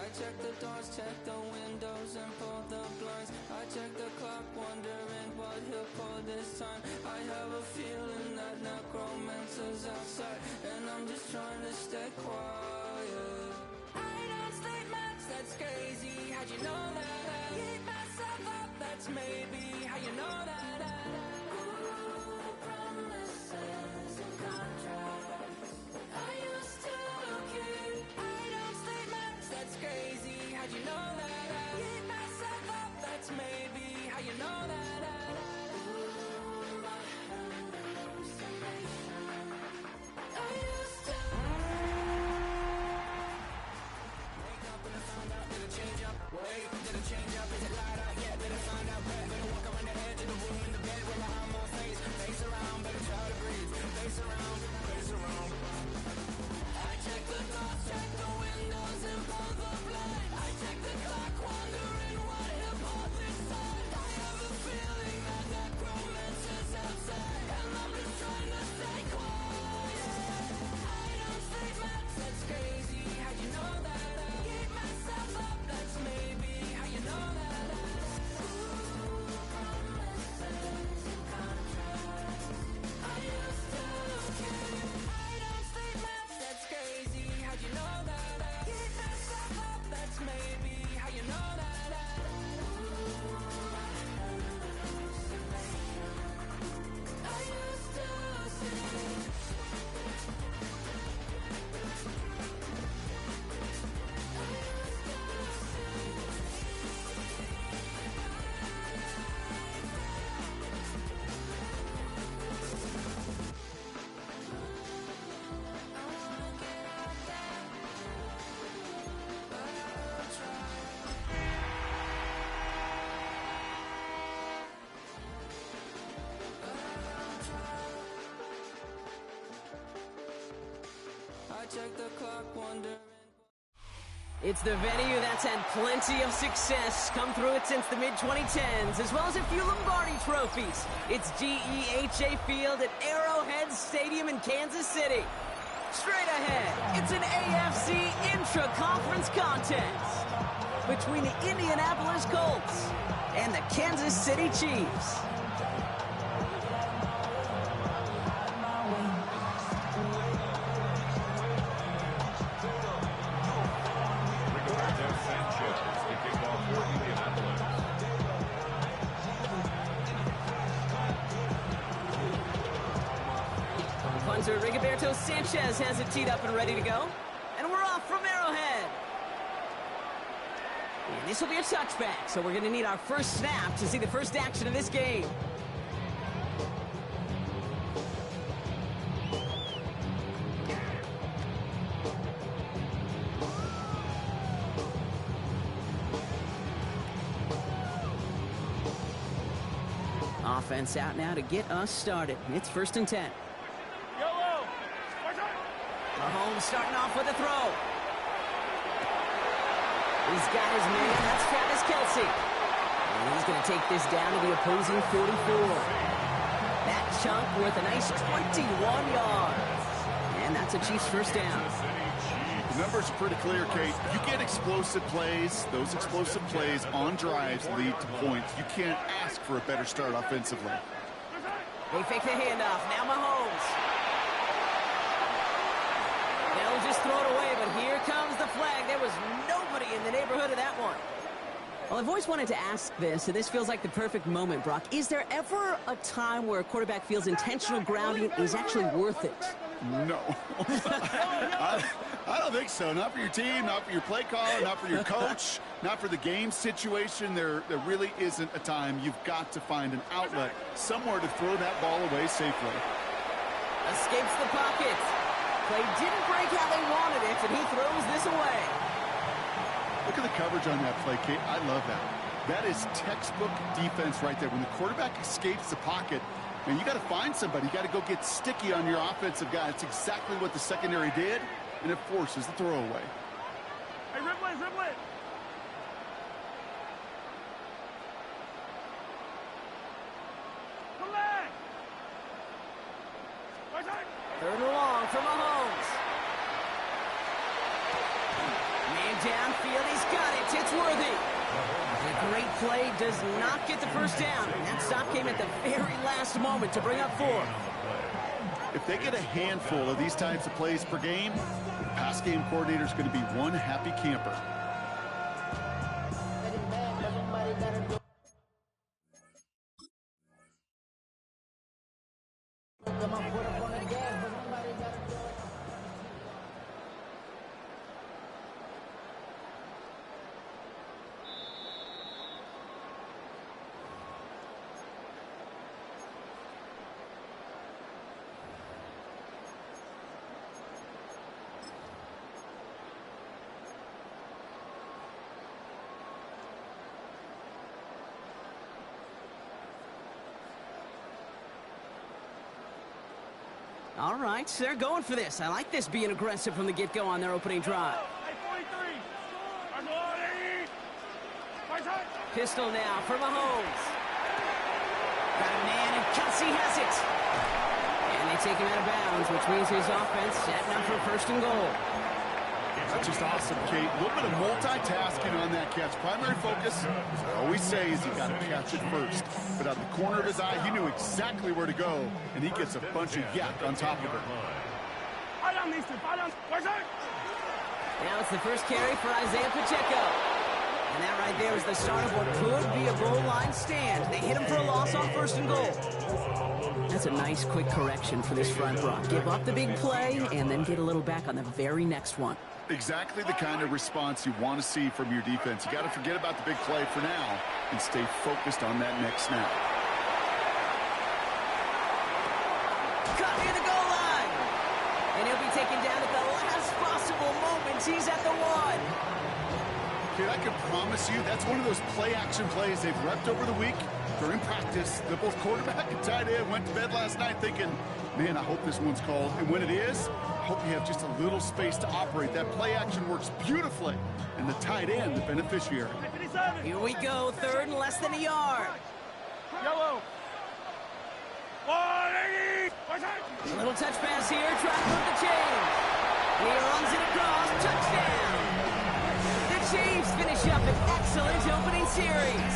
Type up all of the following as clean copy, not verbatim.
I check the doors, check the windows, and pull the blinds. I check the clock, wondering what he'll pull this time. I have a feeling that necromancer's outside, and I'm just trying to stay quiet. I don't sleep much, that's crazy. How'd you know that? I keep myself up, that's maybe how you know that. Ooh, promises and contracts. I used to keep. I don't sleep much, that's crazy. How'd you know that? I keep myself up, that's maybe how you know that. Ooh, my hallucination. I used to wake up and I found out, did it change up? Wait, did it change up? Is it light out yet? Did it find out where? Better walk around the edge of the room in the bed where I have my face. Face around, better try to breathe. Face around, face around. I check the doors, check the windows, and pull the blind. I check the clock, wondering what he'll pull this time. I have a feeling that necromancer's outside, and I'm just trying to stay quiet. I don't sleep much, that's crazy. How'd you know that? I keep myself up, that's maybe how you know that. Ooh, promises and contracts. I used to keep. I don't sleep much, that's crazy. How'd you know that? I keep myself up, that's maybe how you know that. Ooh, my hallucination. I used to see. I check the clock, wondering. It's the venue that's had plenty of success come through it since the mid-2010s, as well as a few Lombardi trophies. It's GEHA Field at Arrowhead Stadium in Kansas City. Straight ahead, it's an AFC intra-conference contest between the Indianapolis Colts and the Kansas City Chiefs. Punter Rigoberto Sanchez has it teed up and ready to go. And we're off from Arrowhead. And this will be a touchback, so we're going to need our first snap to see the first action of this game. Offense out now to get us started. It's 1st and 10. Mahomes starting off with a throw. He's got his man. That's Travis Kelce. And he's going to take this down to the opposing 44. That chunk worth a nice 21 yards. And that's a Chiefs first down. The numbers are pretty clear, Kate. You get explosive plays. Those explosive plays on drives lead to points. You can't ask for a better start offensively. They fake the handoff. Now Mahomes. They'll just throw it away, but here comes the flag. There was nobody in the neighborhood of that one. Well, I've always wanted to ask this, and this feels like the perfect moment, Brock. Is there ever a time where a quarterback feels intentional grounding is actually worth it? No. I don't think so. Not for your team, not for your play caller, not for your coach, not for the game situation. There really isn't a time. You've got to find an outlet, somewhere to throw that ball away safely. Escapes the pocket. Play didn't break how they wanted it, and he throws this away. Look at the coverage on that play, Kate. I love that. That is textbook defense right there. When the quarterback escapes the pocket, man, you got to find somebody. You got to go get sticky on your offensive guy. It's exactly what the secondary did, and it forces the throwaway. Hey, Ripley, Ripley. Come back. Third and long for Mahomes. Man downfield. He's got it. It's worthy. The great play does not get the first down. That stop came at the very last moment to bring up 4. If they get a handful of these types of plays per game, the pass game coordinator is going to be one happy camper. All right, they're going for this. I like this being aggressive from the get-go on their opening drive. Pistol now for Mahomes. Got a man, and Kelsey has it. And they take him out of bounds, which means his offense setting up for 1st and goal. That's just awesome, Kate. A little bit of multitasking on that catch. Primary focus, as I always say, is you got to catch it first. But out of the corner of his eye, he knew exactly where to go, and he gets a bunch of yak on top of it. Now it's the first carry for Isaiah Pacheco. And that right there is the start of what could be a goal line stand. They hit him for a loss on 1st and goal. That's a nice quick correction for this front row. Give up the big play and then get a little back on the very next one. Exactly the kind of response you want to see from your defense. You got to forget about the big play for now and stay focused on that next snap. Cut near the goal line. And he'll be taken down at the last possible moment. He's at the 1. Kid, I can promise you that's one of those play-action plays they've repped over the week during practice. The both quarterback and tight end went to bed last night thinking, man, I hope this one's called. And when it is, I hope you have just a little space to operate. That play-action works beautifully, and the tight end, the beneficiary. Here we go, 3rd and less than a yard. Yellow. A little touch pass here, trying to move the chains. He runs it across, touchdown. The Chiefs finish up an excellent opening series.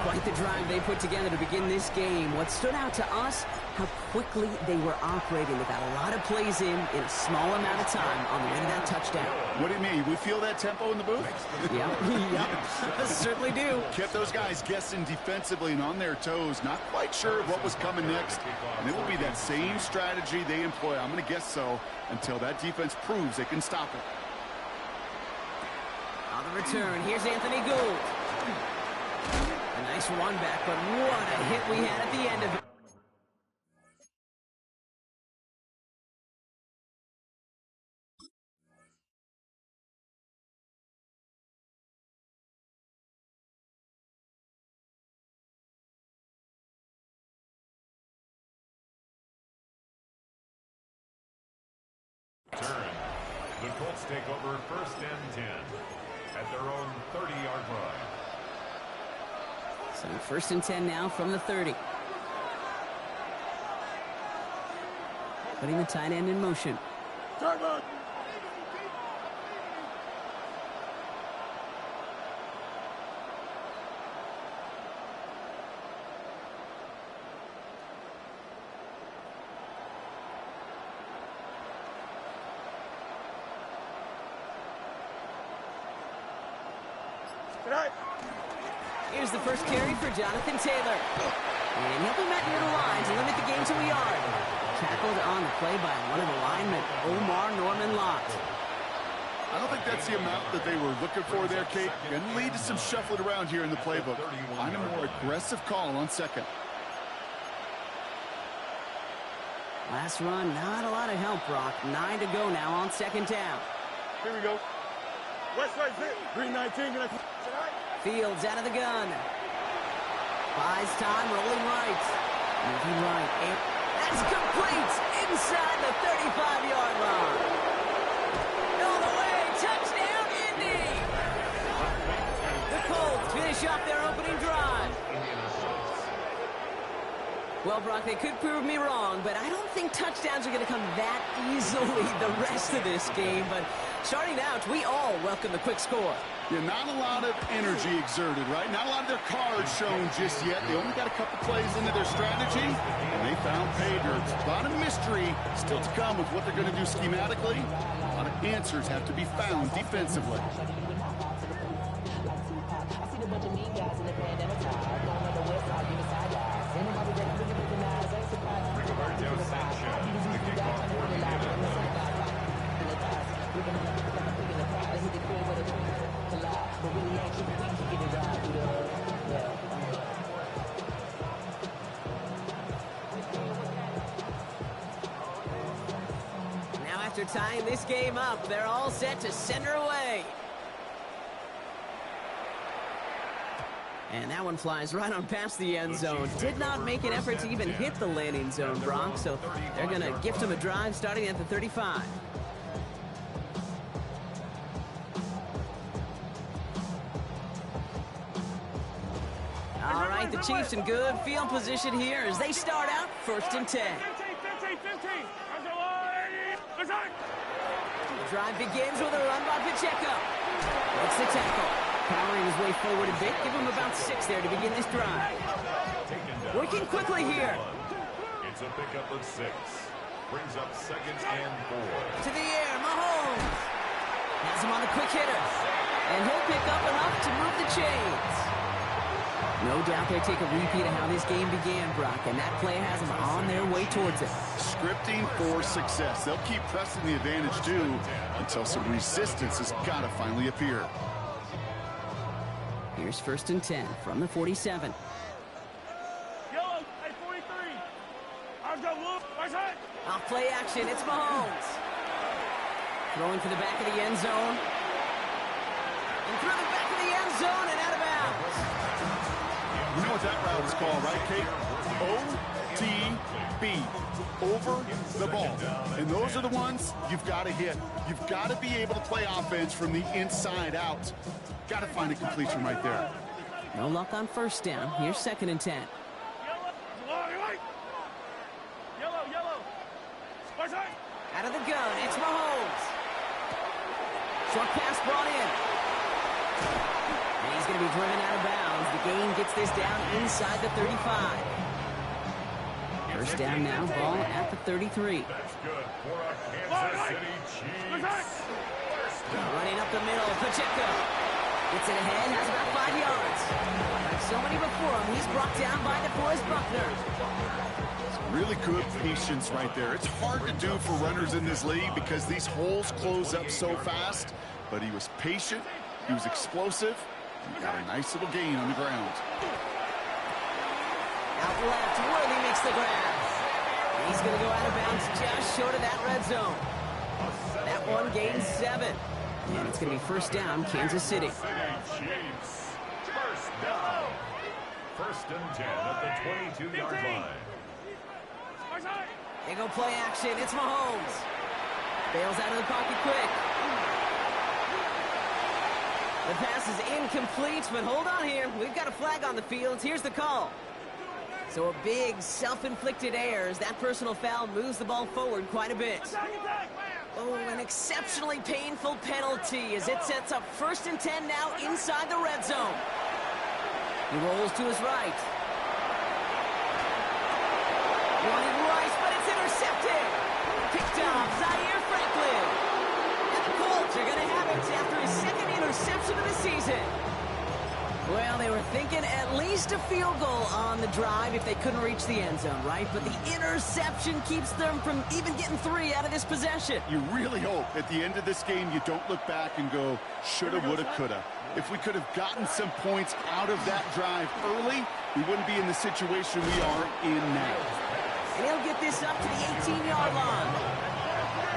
Quite the drive they put together to begin this game. What stood out to us, how quickly they were operating. They got a lot of plays in a small amount of time on the way to that touchdown. What do you mean? We feel that tempo in the booth? Yep, certainly do. Kept those guys guessing defensively and on their toes, not quite sure of what was coming next. And it will be that same strategy they employ, I'm going to guess so, until that defense proves they can stop it. On the return, here's Anthony Gould. A nice run back, but what a hit we had at the end of it. Turn. The Colts take over 1st and 10 at their own 30-yard line. So 1st and 10 now from the 30. Putting the tight end in motion. Here's the first carry for Jonathan Taylor. And he'll be met near the line to limit the game to a yard. Tackled on the play by one of the linemen, Omar Norman-Lott. I don't think that's the amount that they were looking for there, Kate. Going to lead to some shuffling around here in the playbook. Find a more aggressive call on 2nd. Last run, not a lot of help, Brock. 9 to go now on 2nd down. Here we go. West side, green 19. Fields out of the gun. Buys time, rolling right. Moving right. And that's complete inside the 35-yard line. All the way, touchdown, Indy! The Colts finish off their opening drive. Well, Well, Brock, they could prove me wrong, but I don't think touchdowns are going to come that easily the rest of this game. But starting out, we all welcome the quick score. Yeah, not a lot of energy exerted, right? Not a lot of their cards shown just yet. They only got a couple plays into their strategy, and they found pay dirt. A lot of mystery still to come with what they're going to do schematically. A lot of answers have to be found defensively. Now after tying this game up, they're all set to send her away. And that one flies right on past the end zone. Did not make an effort to even hit the landing zone, Brock, so they're going to gift him a drive starting at the 35. All right, the Chiefs in good field position here as they start out 1st and 10. 15. The drive begins with a run by Pacheco. What's the tackle? Powering his way forward a bit. Give him about 6 there to begin this drive. Working quickly here. It's a pickup of 6. Brings up 2nd and 4. To the air, Mahomes. Has him on the quick hitter. And he'll pick up enough to move the chains. No doubt they take a repeat of how this game began, Brock, and that play has them on their way towards it. Scripting for success. They'll keep pressing the advantage, too, until some resistance has got to finally appear. Here's 1st and 10 from the 47. Yellow, at 43. I've got blue. My side. Off play action, it's Mahomes. Throwing for the back of the end zone. And through the back of the end zone and out of bounds. You know what that route is called, right, Kate? OTB. Over the ball. And those are the ones you've got to hit. You've got to be able to play offense from the inside out. Got to find a completion right there. No luck on 1st down. Here's 2nd and 10. Yellow. My side. Out of the gun, it's Mahomes. Short pass brought in. And he's going to be driven out of bounds. The gain gets this down inside the 35. 1st down now, ball at the 33. That's good for a Kansas City Chiefs. Running up the middle, Pacheco. Gets it ahead, has about 5 yards. Like so many before him, he's brought down by DeForest Buckner. Really good patience right there. It's hard to do for runners in this league because these holes close up so fast. But he was patient, he was explosive, and got a nice little gain on the ground. Out left, Worthy makes the grab. He's going to go out of bounds just short of that red zone. That one gains 7. And it's going to be 1st down, Kansas City. Chiefs. 1st down. 1st and 10 at the 22-yard line. They go play action. It's Mahomes. Bails out of the pocket quick. The pass is incomplete, but hold on here. We've got a flag on the field. Here's the call. So a big self-inflicted error as that personal foul moves the ball forward quite a bit. Oh, an exceptionally painful penalty as it sets up 1st and 10 now inside the red zone. He rolls to his right. Wanted Rice, but it's intercepted. Picked off Zaire Franklin. And the Colts are going to have it after his 2nd interception of the season. Well, they were thinking at least a field goal on the drive if they couldn't reach the end zone, right? But the interception keeps them from even getting 3 out of this possession. You really hope at the end of this game you don't look back and go, shoulda, woulda, coulda. If we could have gotten some points out of that drive early, we wouldn't be in the situation we are in now. And he'll get this up to the 18-yard line.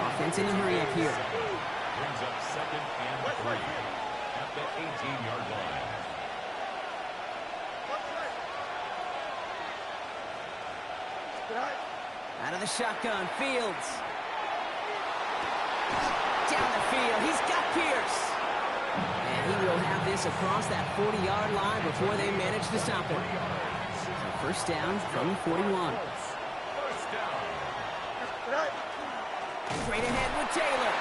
Offense in a hurry up here. Brings up 2nd and 3 at the 18-yard line. Out of the shotgun, Fields. Down the field, he's got Pierce. And he will have this across that 40-yard line before they manage to stop him. First down from 41. First down. Straight ahead with Taylor.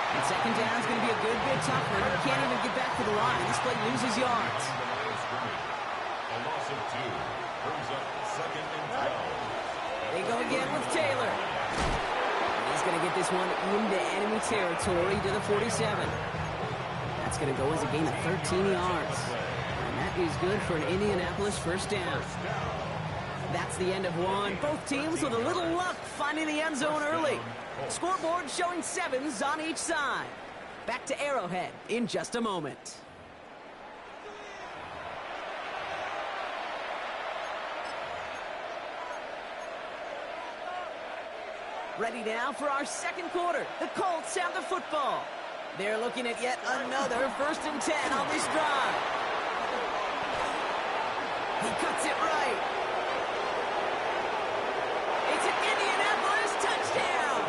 And second down is going to be a good bit tougher. He can't even get back to the line. This play loses yards. A loss of 2 brings up second and 12. They go again with Taylor. He's going to get this one into enemy territory to the 47. That's going to go as a gain of 13 yards. And that is good for an Indianapolis first down. That's the end of one. Both teams with a little luck finding the end zone early. Scoreboard showing 7s on each side. Back to Arrowhead in just a moment. Ready now for our second quarter. The Colts have the football. They're looking at yet another 1st and 10 on this drive. He cuts it right. It's an Indianapolis touchdown.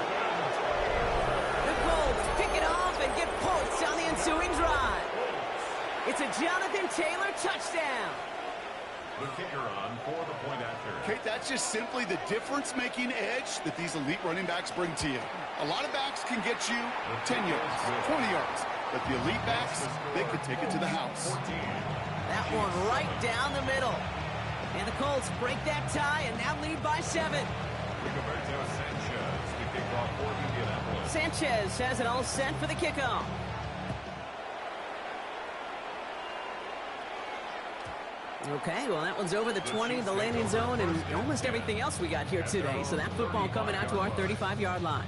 The Colts pick it off and get points on the ensuing drive. It's a Jonathan Taylor touchdown. The kicker on for the point after. Kate, that's just simply the difference-making edge that these elite running backs bring to you. A lot of backs can get you 10 yards, 20 yards, but the elite backs, they could take it to the house. That one right down the middle. And the Colts break that tie and now lead by 7. Rigoberto Sanchez to kick off for Indianapolis. Sanchez has it all set for the kickoff. Okay, well, that one's over the 20, the landing zone, and almost everything else we got here today. So that football coming out to our 35-yard line.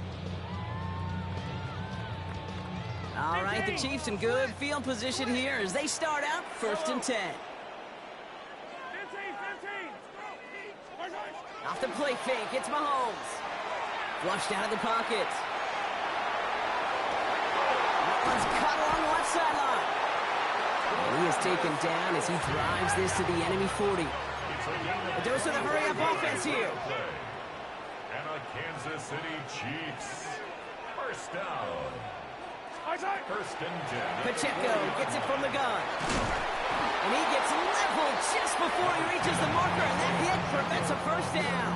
All right, the Chiefs in good field position here as they start out 1st and 10. 15. Off the play fake, it's Mahomes. Flushed out of the pocket. That one's cut along the left sideline. And he is taken down as he drives this to the enemy 40. A dose of the hurry-up offense here. And a Kansas City Chiefs. First down. First and 10. Pacheco gets it from the gun. And he gets leveled just before he reaches the marker, and that hit prevents a first down.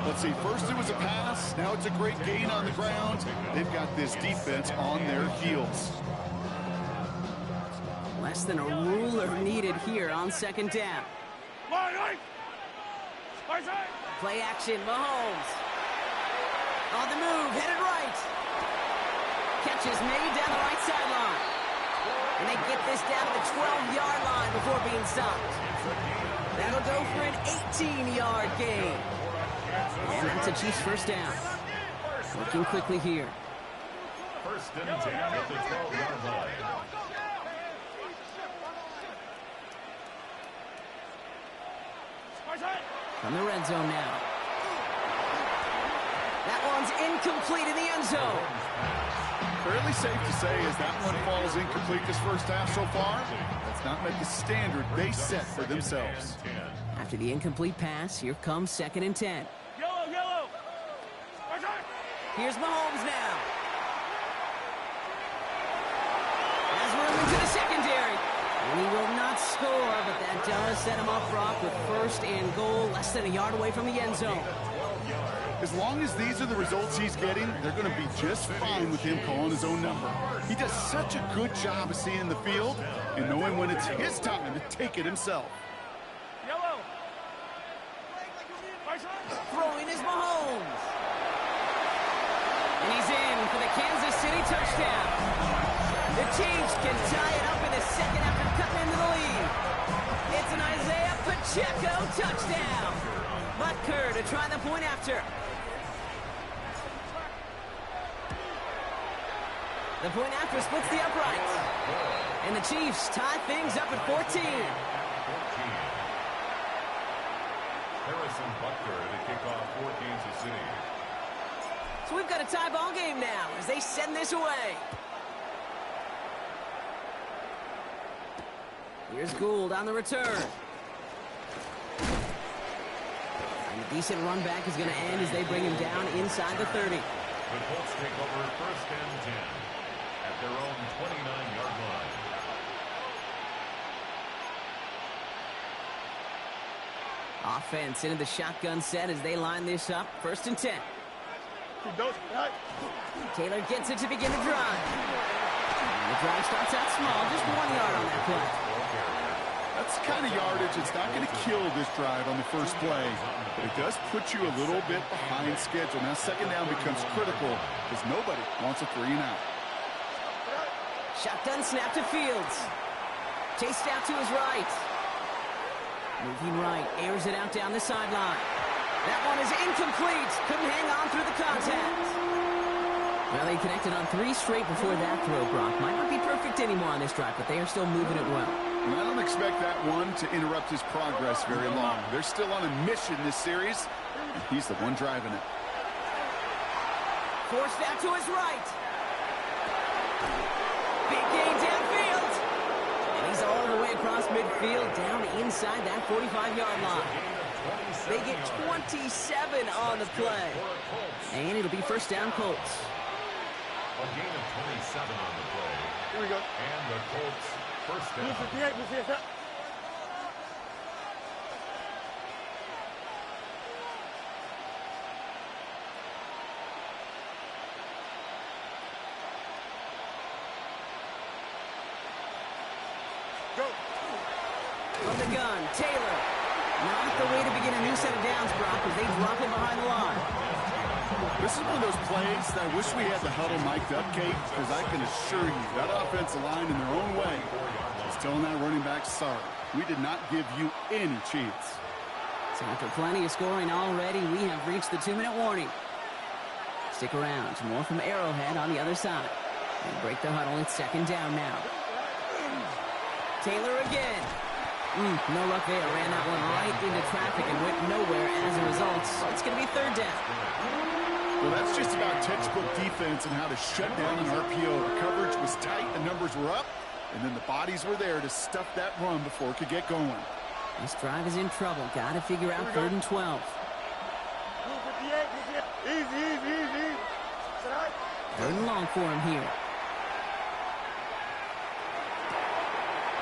Let's see, first it was a pass, now it's a great gain on the ground. They've got this defense on their heels. Less than a ruler needed here on second down. Play action, Mahomes. On the move, headed right. Catch is made down the right sideline. And they get this down to the 12-yard line before being stopped. That'll go for an 18-yard gain. And that's a Chiefs first down. Working quickly here. First and 10 at the 12-yard line. From the red zone now. That one's incomplete in the end zone. Fairly safe to say as that one falls incomplete this first half so far, that's not met the standard they set for themselves. After the incomplete pass, here comes 2nd and 10. Yellow. Here's Mahomes now. Has room into the secondary. And he will not score, but that does set him up front with 1st and goal, less than a yard away from the end zone. As long as these are the results he's getting, they're going to be just fine with him calling his own number. He does such a good job of seeing the field and knowing when it's his time to take it himself. Yellow. Throwing is Mahomes. And he's in for the Kansas City touchdown. The Chiefs can tie it up in the second after cutting into the lead. It's an Isaiah Pacheco touchdown. Butker to try the point after. The point after splits the uprights. And the Chiefs tie things up at 14. Harrison Butker to kick off for Kansas City. So we've got a tie ball game now as they send this away. Here's Gould on the return. And a decent run back is going to end as they bring him down inside the 30. The Colts take over 1st and 10 at their own 29-yard line. Offense into the shotgun set as they line this up. 1st and 10. Taylor gets it to begin the drive. And the drive starts out small, just 1 yard on that play. That's the kind of yardage that's not going to kill this drive on the first play, but it does put you a little bit behind schedule. Now 2nd down becomes critical because nobody wants a 3 and out. Shotgun snap to Fields. Chased out to his right. Moving right, airs it out down the sideline. That one is incomplete. Couldn't hang on through the contact. Well, they connected on 3 straight before that throw, Brock. Might not be perfect anymore on this drive, but they are still moving it well. And I don't expect that one to interrupt his progress very long. They're still on a mission this series, and he's the one driving it. Forced out to his right. Big gain downfield. And he's all the way across midfield, down inside that 45-yard line. They get 27 on the play. And it'll be 1st down Colts. A gain of 27 on the play. Here we go. And the Colts 1st down. Go. From the gun, Taylor. Not the way to begin a new set of downs, Brock, as they drop him behind the line. This is one of those plays that I wish we had the huddle mic'd up, Kate, because I can assure you that offensive line in their own way is telling that running back, sorry, we did not give you any chance. So after plenty of scoring already, we have reached the 2-minute warning. Stick around. More from Arrowhead on the other side. They break the huddle. It's 2nd down now. Taylor again. No luck there. Ran that one right into traffic and went nowhere as a result. It's going to be 3rd down. Well, that's just about textbook defense and how to shut down an RPO. The coverage was tight, the numbers were up, and then the bodies were there to stuff that run before it could get going. This drive is in trouble. Got to figure out 3rd and 12. Easy. 3rd and long for him here.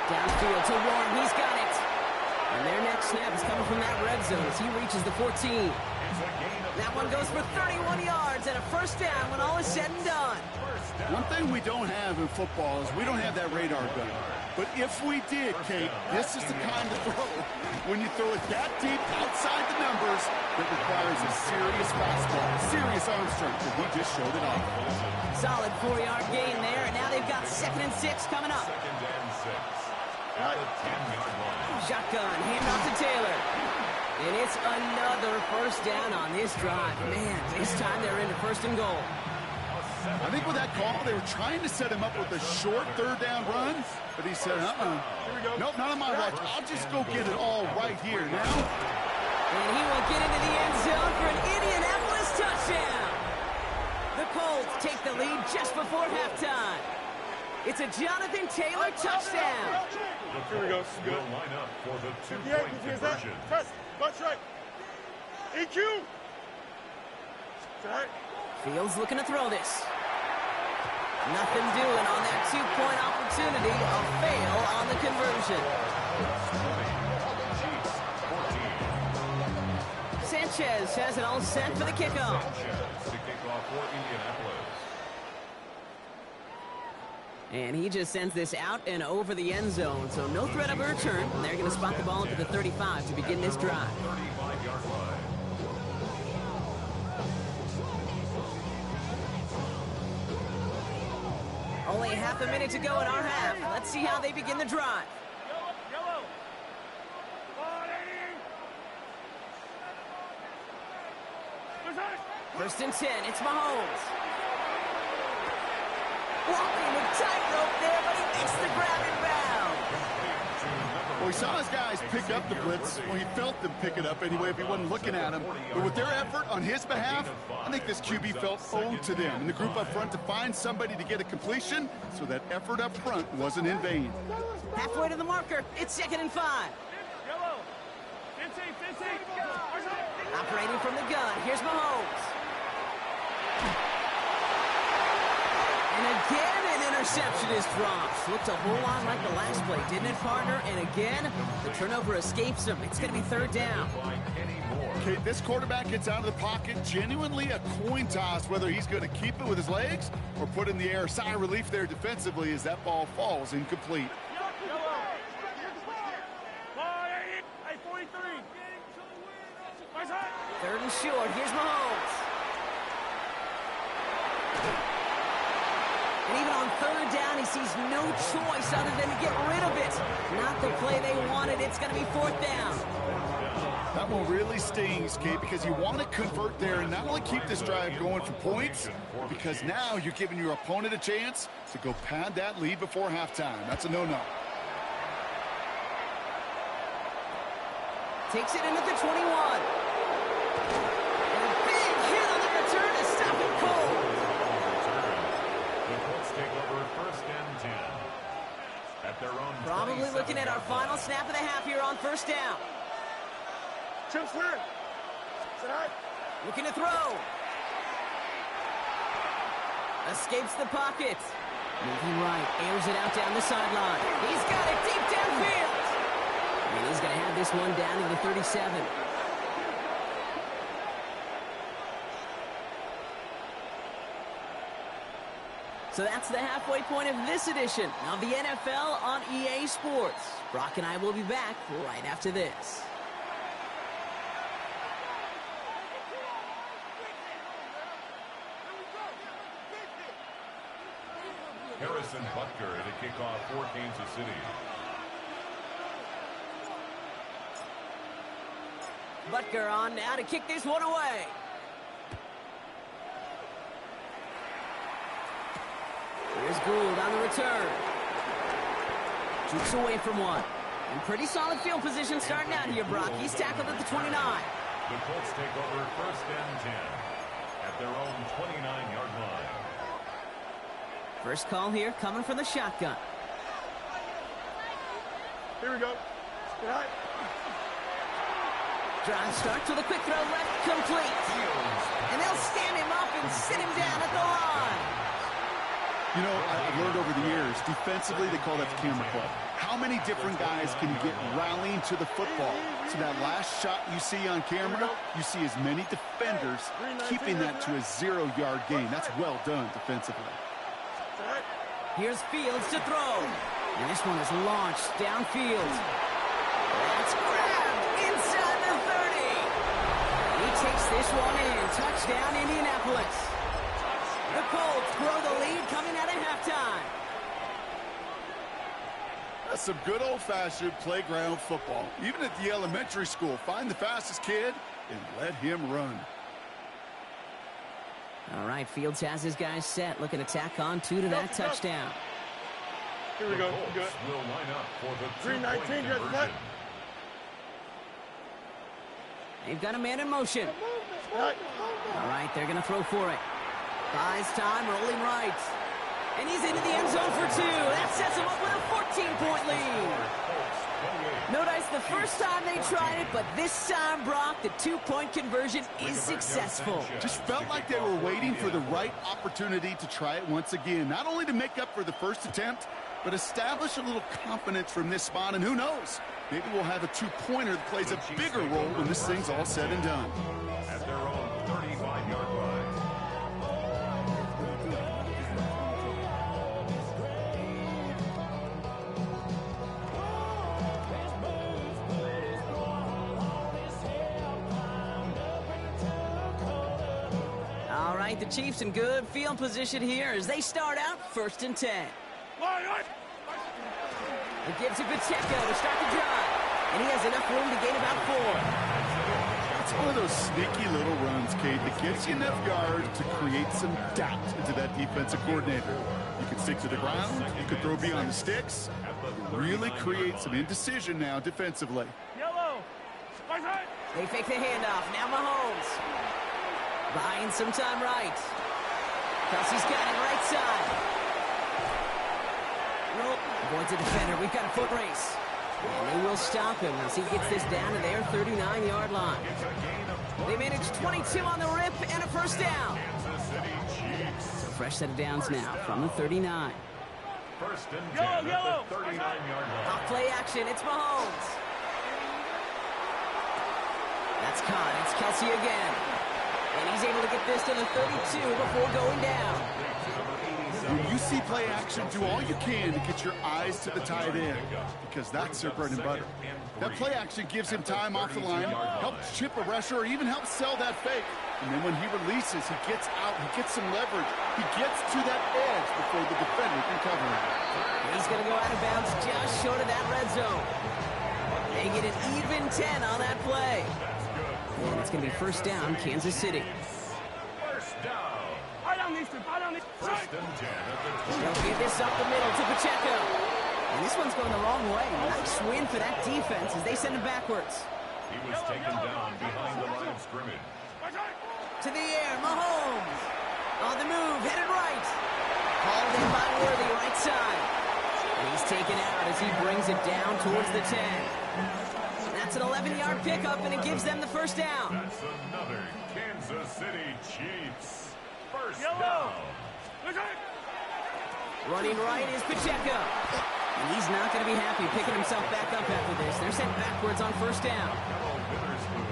Downfield to Warren. He's got it. And their next snap is coming from that red zone as he reaches the 14. That one goes for 31 yards and a 1st down when all is said and done. One thing we don't have in football is we don't have that radar gun. But if we did, Kate, this is the kind of throw when you throw it that deep outside the numbers that requires a serious fastball, serious arm strength, and he just showed it off. Solid 4-yard gain there, and now they've got 2nd and 6 coming up. 2nd and 6. At the 10-yard line. Shotgun, hand off to Taylor. And it's another 1st down on this drive. Man, this time they're into 1st and goal. I think with that call, they were trying to set him up with a short 3rd down run, but he said, nope, not on my watch. I'll just go get it all right here now. And he will get into the end zone for an Indianapolis touchdown. The Colts take the lead just before halftime. It's a Jonathan Taylor touchdown. Here we go. Will line up for the 2-point conversion. Press. Watch right. EQ. Fields looking to throw this. Nothing doing on that 2-point opportunity. A fail on the conversion. Sanchez has it all set for the kickoff. To kick off for Indianapolis. And he just sends this out and over the end zone, so no threat of a return. And they're going to spot the ball up to the 35 to begin this drive. 35-yard line. Only half a minute to go in our half. Let's see how they begin the drive. Yellow. 1st and 10. It's Mahomes. Walking with tightrope there, but he makes the grab and bound. Well, he saw his guys pick up the blitz. Well, he felt them pick it up anyway if he wasn't looking at him. But with their effort on his behalf, I think this QB felt owed to them and the group up front to find somebody to get a completion, so that effort up front wasn't in vain. Halfway to the marker. It's 2nd and 5. Yellow. 15. Operating from the gun. Here's Mahomes. And again, an interception is dropped. Looked a whole lot like the last play, didn't it, partner? And again, the turnover escapes him. It's going to be third down. Okay, this quarterback gets out of the pocket. Genuinely a coin toss whether he's going to keep it with his legs or put in the air. Sigh of relief there defensively as that ball falls incomplete. Third and short. Here's Mahomes. And even on third down, he sees no choice other than to get rid of it. Not the play they wanted. It's going to be fourth down. That one really stings, Kate, because you want to convert there and not only keep this drive going for points, because now you're giving your opponent a chance to go pad that lead before halftime. That's a no-no. Takes it in at the 21. And a big hit on the return to stop it cold. The Colts take over first and 10. At their own Probably looking at our final snap of the half here on first down. Chip Swear. Looking to throw. Escapes the pocket. Moving right. Airs it out down the sideline. He's got it deep downfield. And he's going to have this one down to the 37. So that's the halfway point of this edition of the NFL on EA Sports. Brock and I will be back right after this. Harrison Butker to kick off for Kansas City. Butker on now to kick this one away. Here's Gould on the return. Jukes away from one. In pretty solid field position starting out here, Brock. He's tackled at the 29. The Colts take over first and 10 at their own 29-yard line. First call here coming from the shotgun. Here we go. Right. Drive starts with a quick throw left, complete. And they'll stand him up and sit him down at the line. You know, I've learned over the years, defensively, they call that the camera club. How many different guys can you get rallying to the football? So that last shot you see on camera, you see as many defenders keeping that to a 0-yard gain. That's well done defensively. Here's Fields to throw. And this one is launched downfield. That's grabbed inside the 30. He takes this one in. Touchdown, Indianapolis. The Colts grow the lead coming out of halftime. That's some good old-fashioned playground football. Even at the elementary school, find the fastest kid and let him run. All right, Fields has his guys set. Looking to tack on 2 to that touchdown. Here we go. The Colts will line up for the 319, two-point just conversion. They've got a man in motion. Right. All right, they're going to throw for it. Buys time, rolling right. And he's into the end zone for 2. That sets him up with a 14-point lead. No dice the first time they tried it, but this time, Brock, the 2-point conversion is successful. Just felt like they were waiting for the right opportunity to try it once again. Not only to make up for the first attempt, but establish a little confidence from this spot. And who knows, maybe we'll have a 2-pointer that plays a bigger role when this thing's all said and done. At their own 35-yard line. All right, the Chiefs in good field position here as they start out 1st and 10. It gives to Pacheco to start the drive. And he has enough room to gain about 4. It's one of those sneaky little runs, Kate, that gets you enough yards to create some doubt into that defensive coordinator. You can stick to the ground, you can throw beyond the sticks, really create some indecision now defensively. Yellow. They fake the handoff. Now Mahomes. Buying some time right. Kelsey's got it right side. Nope. Avoids a defender. We've got a foot race. And they will stop him as he gets this down to their 39-yard line. They managed 22 on the rip and a first down. So fresh set of downs now from the 39. First and 10 at the 39-yard line. Off play action, it's Mahomes. That's caught, it's Kelsey again. And he's able to get this to the 32 before going down. When you see play action, do all you can to get your eyes to the tight end, because that's their bread and butter. That play action gives him time off the line, helps chip a rusher, or even helps sell that fake. And then when he releases, he gets out, he gets some leverage. He gets to that edge before the defender can cover him. He's going to go out of bounds just short of that red zone. They get an even 10 on that play. And it's going to be first down, Kansas City. First down. First and 10 at the 20. They'll give this up the middle to Pacheco. And this one's going the wrong way. Nice win for that defense as they send him backwards. He was taken down behind the line of scrimmage. To the air, Mahomes. On the move, headed right. Called in by Worthy, right side. And he's taken out as he brings it down towards the 10. That's an 11-yard pickup, and it gives them the first down. That's another Kansas City Chiefs. First down. Running right is Pacheco. And he's not going to be happy picking himself back up after this. They're sent backwards on first down.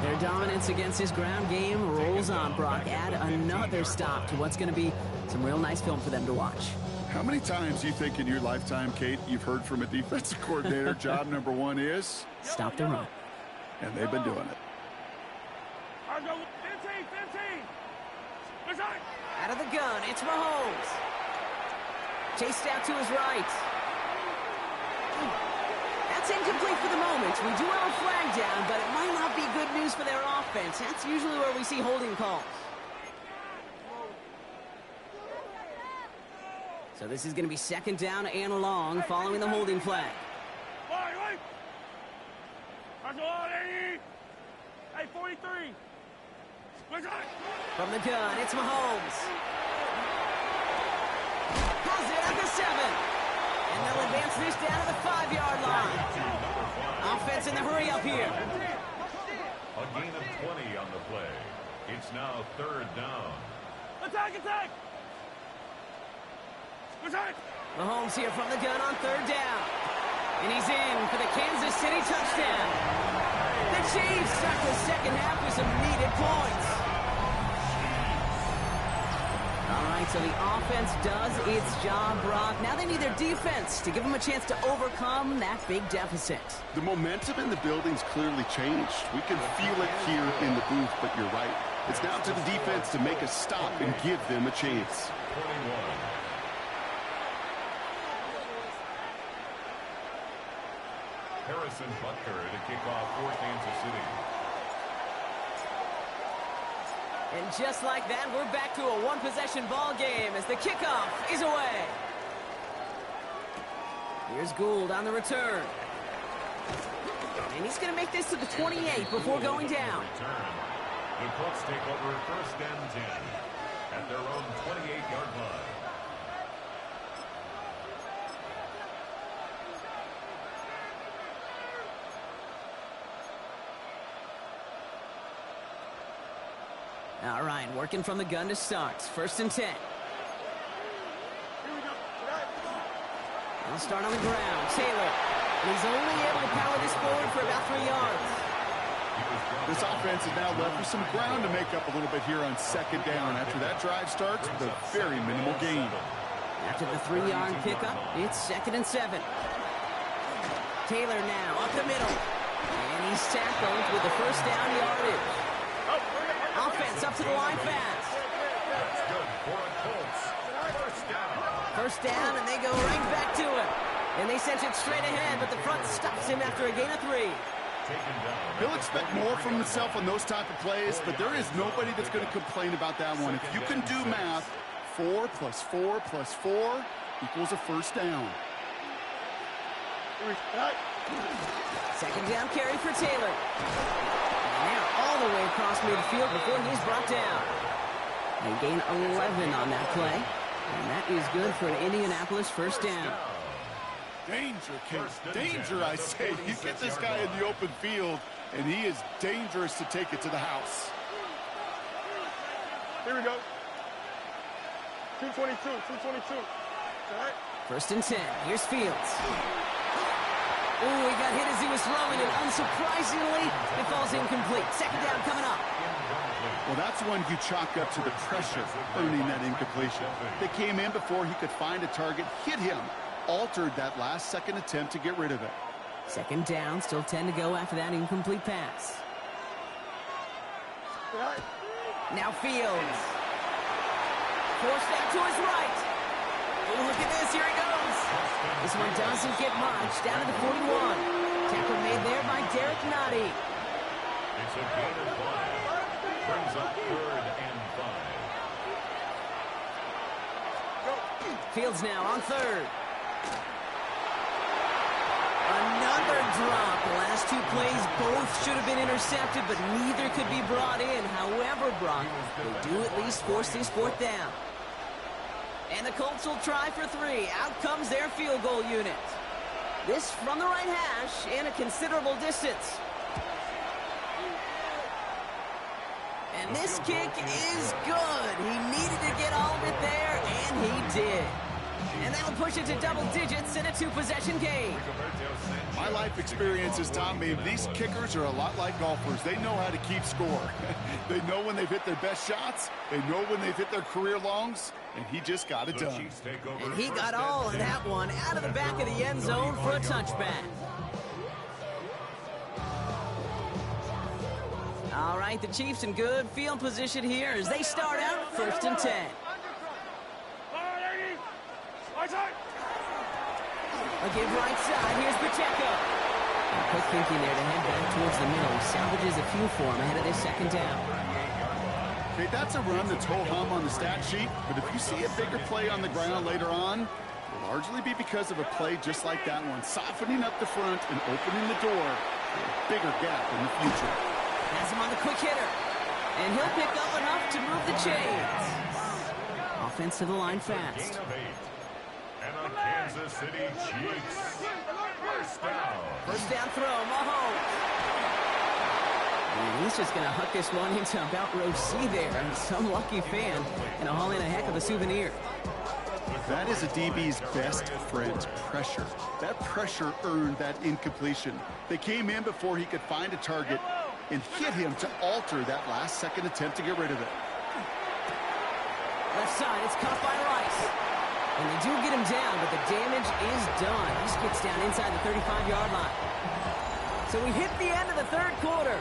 Their dominance against his ground game rolls on, Brock. Add another stop to what's going to be some real nice film for them to watch. How many times do you think in your lifetime, Kate, you've heard from a defensive coordinator, job number one is? Stop the run. And they've been doing it. Out of the gun, it's Mahomes. Chased out to his right. That's incomplete for the moment. We do have a flag down, but it might not be good news for their offense. That's usually where we see holding calls. So this is going to be second down and long following the holding flag. Hey, 43. From the gun, it's Mahomes. Has it at the 7. And they'll advance this down to the 5-yard line. Offense in the hurry up here. A gain of 20 on the play. It's now third down. Attack! Mahomes here from the gun on third down. And he's in for the Kansas City touchdown. The Chiefs start the second half with some needed points. All right, so the offense does its job, Brock. Now they need their defense to give them a chance to overcome that big deficit. The momentum in the building's clearly changed. We can feel it here in the booth, but you're right. It's now to the defense to make a stop and give them a chance. 21. Harrison Butker to kick off for Kansas City. And just like that, we're back to a one-possession ball game as the kickoff is away. Here's Gould on the return. And he's going to make this to the 28 before going down. The Colts take over first and 10 at their own 28-yard line. All right, working from the gun to start. First and 10. They'll start on the ground. Taylor. And he's only able to power this forward for about 3 yards. This offense is now left with some ground to make up a little bit here on second down after that drive starts with a very minimal gain. After the 3-yard pickup, it's second and 7. Taylor now up the middle. And he's tackled with the first down yardage. Offense up to the line fast. That's good for the Colts. First down. First down, and they go right back to him. And they sent it straight ahead, but the front stops him after a gain of 3. He'll expect more from himself on those type of plays, but there is nobody that's going to complain about that one. If you can do math, 4 plus 4 plus 4 equals a first down. Second down carry for Taylor. And they're all the way across midfield before he's brought down. They gain 11 on that play. And that is good for an Indianapolis first down. Danger, Kate. Danger, I say. You get this guy in the open field, and he is dangerous to take it to the house. Here we go. 222. All right. First and 10. Here's Fields. Oh, he got hit as he was throwing, and unsurprisingly, it falls incomplete. Second down coming up. Well, that's one you chalk up to the pressure earning that incompletion. They came in before he could find a target, hit him, altered that last-second attempt to get rid of it. Second down, still 10 to go after that incomplete pass. Now Fields. Forced out to his right. Oh, look at this. Here he goes. This one doesn't get much. Down to the 41. Tackle made there by Derek Nottie. It's a gain of 5. Brings up 3rd and 5. Fields now on 3rd. Another drop. The last 2 plays both should have been intercepted, but neither could be brought in. However, Brock, they do at least force this 4th down. And the Colts will try for 3. Out comes their field goal unit. This from the right hash and a considerable distance. And this kick is good. He needed to get all of it there, and he did. And that'll push it to double digits in a 2-possession game. My life experience has taught me these kickers are a lot like golfers. They know how to keep score. They know when they've hit their best shots. They know when they've hit their career longs. And he just got it done. And he got all of that one out of the back of the end zone for a touchback. All right, the Chiefs in good field position here as they start out 1st and 10. Again, right side. Here's Pacheco. Quick thinking there to head back towards the middle. He salvages a few for him ahead of this 2nd down. Okay, that's a run that's ho-hum on the stat sheet, but if you see a bigger play on the ground later on, it'll largely be because of a play just like that one, softening up the front and opening the door for a bigger gap in the future. Has him on the quick hitter, and he'll pick up enough to move the chains. Offense to the line fast. And a Kansas City Chiefs. First down throw, Mahomes. And he's just going to huck this one into about row C there. And some lucky fan going to haul in a heck of a souvenir. That is a DB's best friend, pressure. That pressure earned that incompletion. They came in before he could find a target and hit him to alter that last-second attempt to get rid of it. Left side, it's caught by Rice. And they do get him down, but the damage is done. He just gets down inside the 35-yard line. So we hit the end of the 3rd quarter.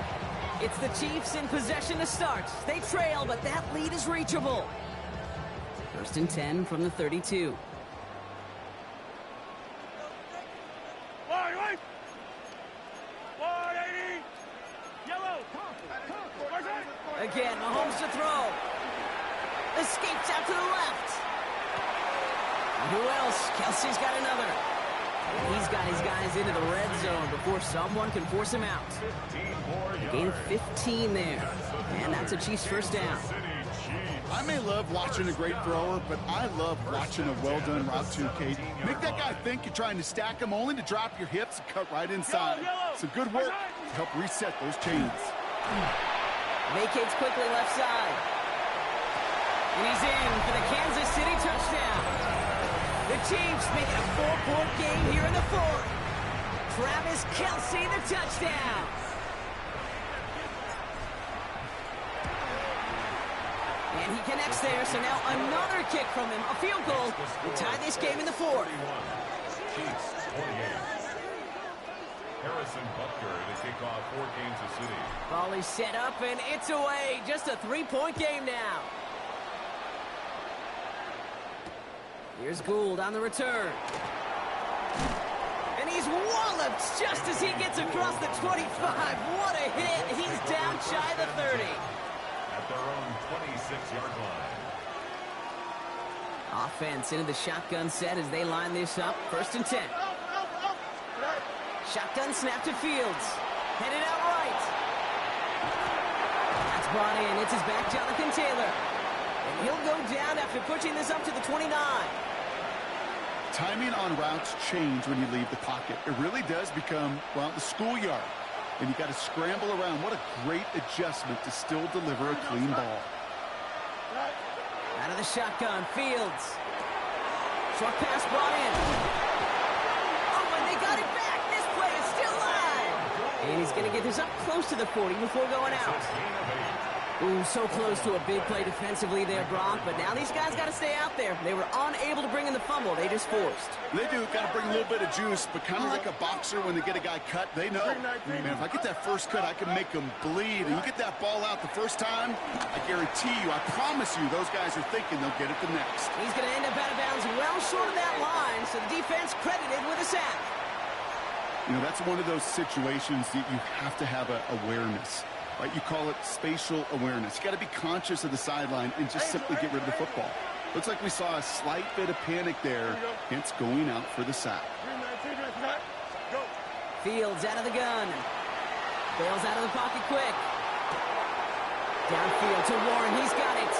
It's the Chiefs in possession to start. They trail, but that lead is reachable. 1st and 10 from the 32. Again, Mahomes to throw. Escapes out to the left. Who else? Kelsey's got another. And he's got his guys into the red zone before someone can force him out. Gain of 15 there. And that's a Chiefs 1st down. I may love watching a great thrower, but I love watching a well-done route too, Kate. Make that guy think you're trying to stack him only to drop your hips and cut right inside. Some good work to help reset those chains. Vacates quickly left side. And he's in for the Kansas City touchdown. The Chiefs making a 4-point game here in the 4th. Travis Kelce, the touchdown. And he connects there, so now another kick from him. A field goal will tie this game in the 4th. Chiefs 28. Harrison Butker to kick off for Kansas City. Ball is set up, and it's away. Just a 3-point game now. Here's Gould on the return. And he's walloped just as he gets across the 25. What a hit. He's down shy of the 30. At their own 26-yard line. Offense into the shotgun set as they line this up. 1st and 10. Shotgun snap to Fields. Headed out right. That's brought in. It's his back, Jonathan Taylor. And he'll go down after pushing this up to the 29. Timing on routes change when you leave the pocket. It really does become, well, the schoolyard. And you got to scramble around. What a great adjustment to still deliver a clean ball. Out of the shotgun, Fields. Short pass brought in. Oh, and they got it back. This play is still live. And he's going to get this up close to the 40 before going out. Ooh, so close to a big play defensively there, Brock. But now these guys got to stay out there. They were unable to bring in the fumble. They just forced. They do. Got to bring a little bit of juice, but kind of like a boxer when they get a guy cut, they know. Man, if I get that first cut, I can make them bleed. And you get that ball out the first time, I guarantee you, I promise you, those guys are thinking they'll get it the next. He's going to end up out of bounds well short of that line, so the defense credited with a sack. You know, that's one of those situations that you have to have awareness. Right? You call it spatial awareness. You got to be conscious of the sideline and just simply get rid of the football. Looks like we saw a slight bit of panic there, hence going out for the sack. Fields out of the gun. Bails out of the pocket quick. Downfield to Warren. He's got it.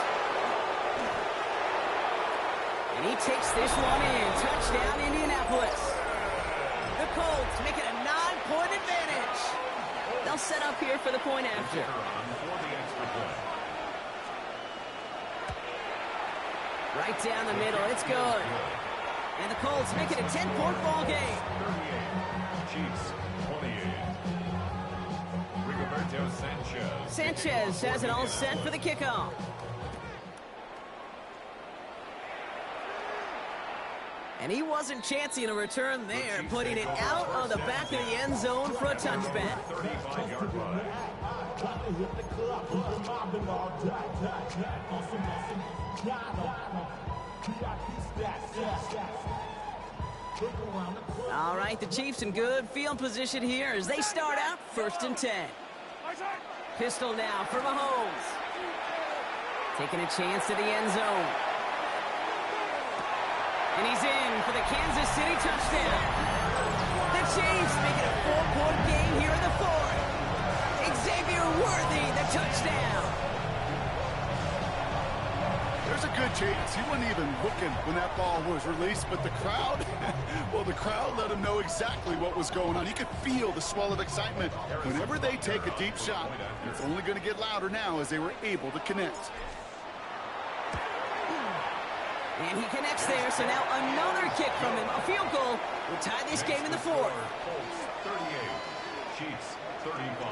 And he takes this one in. Touchdown, Indianapolis. The Colts make it a 9-point advantage. They'll set up here for the point after. Right down the middle. It's good. And the Colts make it a 10-point ball game. 38. Chiefs, 28. Rigoberto Sanchez. Sanchez has it all set for the kickoff. And he wasn't chancing a return there, putting it out of the back of the end zone for a touchback. 35-yard line. All right, the Chiefs in good field position here as they start out 1st and 10. Pistol now for Mahomes. Taking a chance to the end zone. And he's in for the Kansas City touchdown. The Chiefs make it a 4-point game here in the 4th. Xavier Worthy, the touchdown. There's a good chance. He wasn't even looking when that ball was released, but the crowd, well, the crowd let him know exactly what was going on. You could feel the swell of excitement. Whenever they take a deep shot, it's only going to get louder now as they were able to connect. And he connects there, so now another kick from him. A field goal will tie this game in the 4th. Colts 38. Chiefs 35.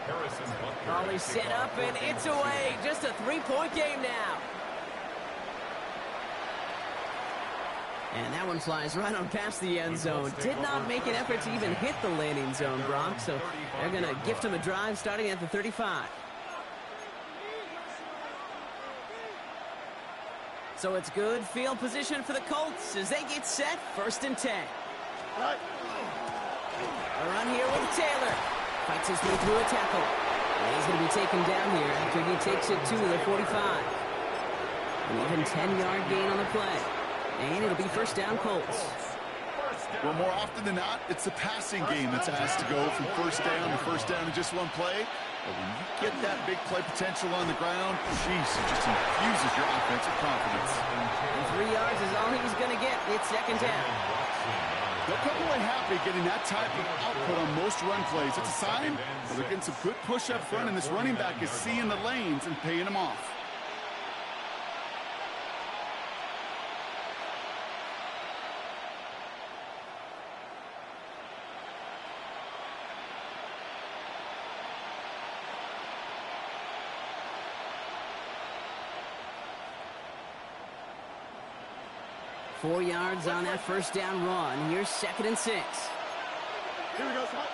Harrison Butker. Ball is set up, and it's away. Just a 3-point game now. And that one flies right on past the end zone. Did not make an effort to even hit the landing zone, Brock. So they're going to gift him a drive starting at the 35. So it's good field position for the Colts as they get set 1st and 10. A run here with Taylor. Fights his way through a tackle. And he's going to be taken down here after he takes it to the 45. An even 10-yard gain on the play. And it'll be 1st down Colts. Well, more often than not, it's the passing game that's asked to go from 1st down to 1st down in just one play. But when you get that big play potential on the ground, jeez, it just infuses your offensive confidence. And 3 yards is all he was going to get. It's 2nd down. They'll come away happy getting that type of output on most run plays. It's a sign that they're getting some good push up front, and this running back is seeing the lanes and paying them off. Four yards on that 1st down run. Here's 2nd and 6. Here we go, son.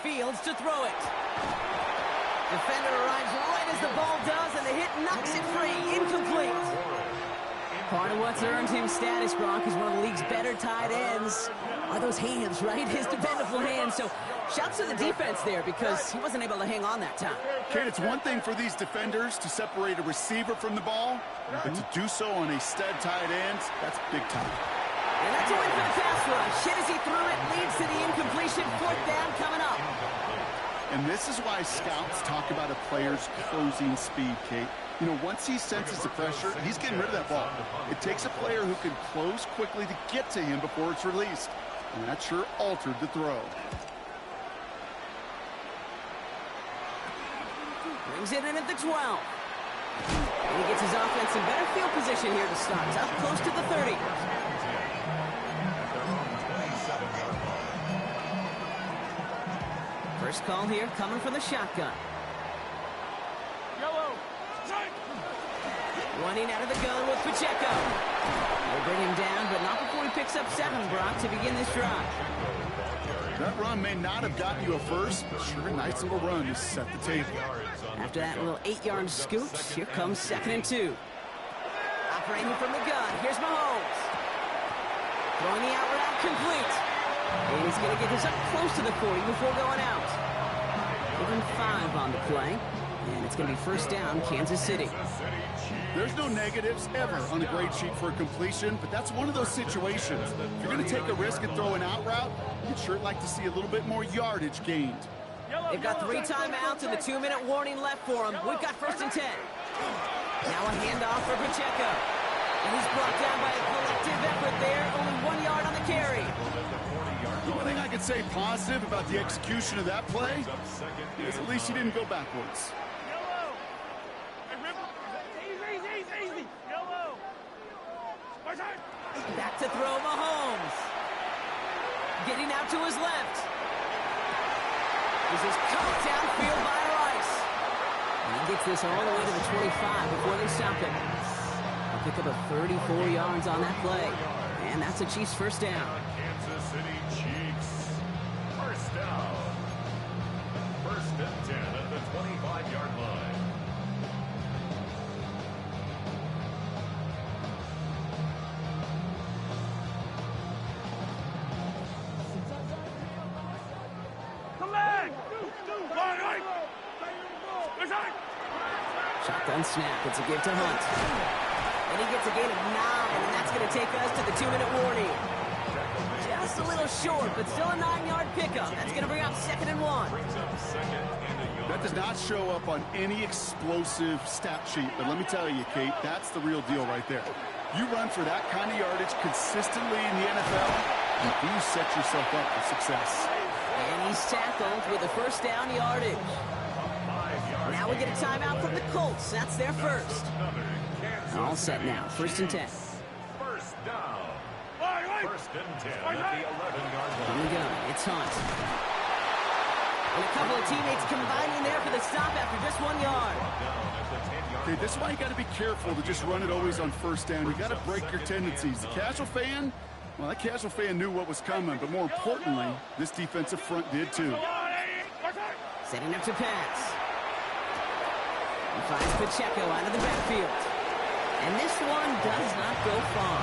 Fields to throw it. Defender arrives right as the ball does, and the hit knocks it free. Incomplete. Part of what's earned him status, Brock, is one of the league's better tight ends. Are those hands, right? His dependable hands. So shouts to the defense there because he wasn't able to hang on that time. Kate, it's one thing for these defenders to separate a receiver from the ball, but to do so on a stud tight end, that's big time. And that's a win for the pass rush. Hit as he threw it, leads to the incompletion. 4th down coming up. And this is why scouts talk about a player's closing speed, Kate. You know, once he senses the pressure, he's getting rid of that ball. It takes a player who can close quickly to get to him before it's released. And that sure altered the throw. Brings it in at the 12. And he gets his offense in better field position here to start. Up close to the 30. First call here coming from the shotgun. Yellow. Running out of the gun with Pacheco. They'll bring him down, but not before he picks up 7, Brock, to begin this drive. That run may not have gotten you a first, but sure a nice little run to set the table. After that little 8-yard scoot, here comes 2nd and 2. Operating from the gun, here's Mahomes. Throwing the out route complete. And he's going to get this up close to the 40 before going out. Give him 5 on the play. And it's going to be first down, Kansas City. There's no negatives ever on a grade sheet for a completion, but that's one of those situations. If you're going to take a risk and throw an out route, you'd sure like to see a little bit more yardage gained. They've got 3 timeouts and the 2-minute warning left for them. We've got 1st and 10. Now a handoff for Pacheco. And he's brought down by a collective effort there. Only 1 yard on the carry. The one thing I could say positive about the execution of that play is at least he didn't go backwards. Easy. Yellow. Back to throw Mahomes. Getting out to his left. This is caught downfield by Rice. And he gets this all the way to the 25 before they stop him. They'll pick up a 34 yards on that play. And that's a Chiefs first down. Kansas City Chiefs. First down. 1st and 10 at the 25-yard line. Shotgun snap. It's a give to Hunt. And he gets a gain of 9, and that's going to take us to the 2-minute warning. Just a little short, but still a 9-yard pickup. That's going to bring up 2nd and 1. That does not show up on any explosive stat sheet, but let me tell you, Kate, that's the real deal right there. You run for that kind of yardage consistently in the NFL, and you set yourself up for success. And he's tackled with a first down yardage. Now we get a timeout from the Colts. That's their first. All set now. 1st and 10. First down. 1st and 10 at the 11-yard line. Here we go. It's Hunt. And a couple of teammates combining there for the stop after just 1 yard. Okay, this is why you got to be careful to just run it always on first down. You got to break your tendencies. The casual fan, well, that casual fan knew what was coming, but more importantly, this defensive front did too. Setting up to pass. He finds Pacheco out of the backfield. And this one does not go far.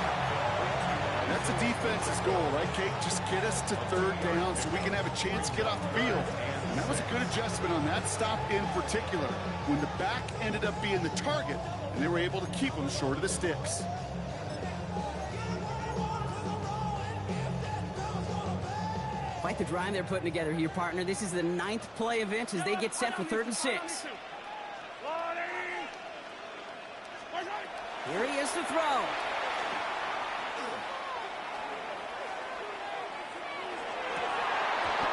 That's the defense's goal, right, Kate? Just get us to 3rd down so we can have a chance to get off the field. And that was a good adjustment on that stop in particular, when the back ended up being the target, and they were able to keep them short of the sticks. Quite the drive they're putting together here, partner. This is the 9th play event as they get set for 3rd and 6. Here he is to throw.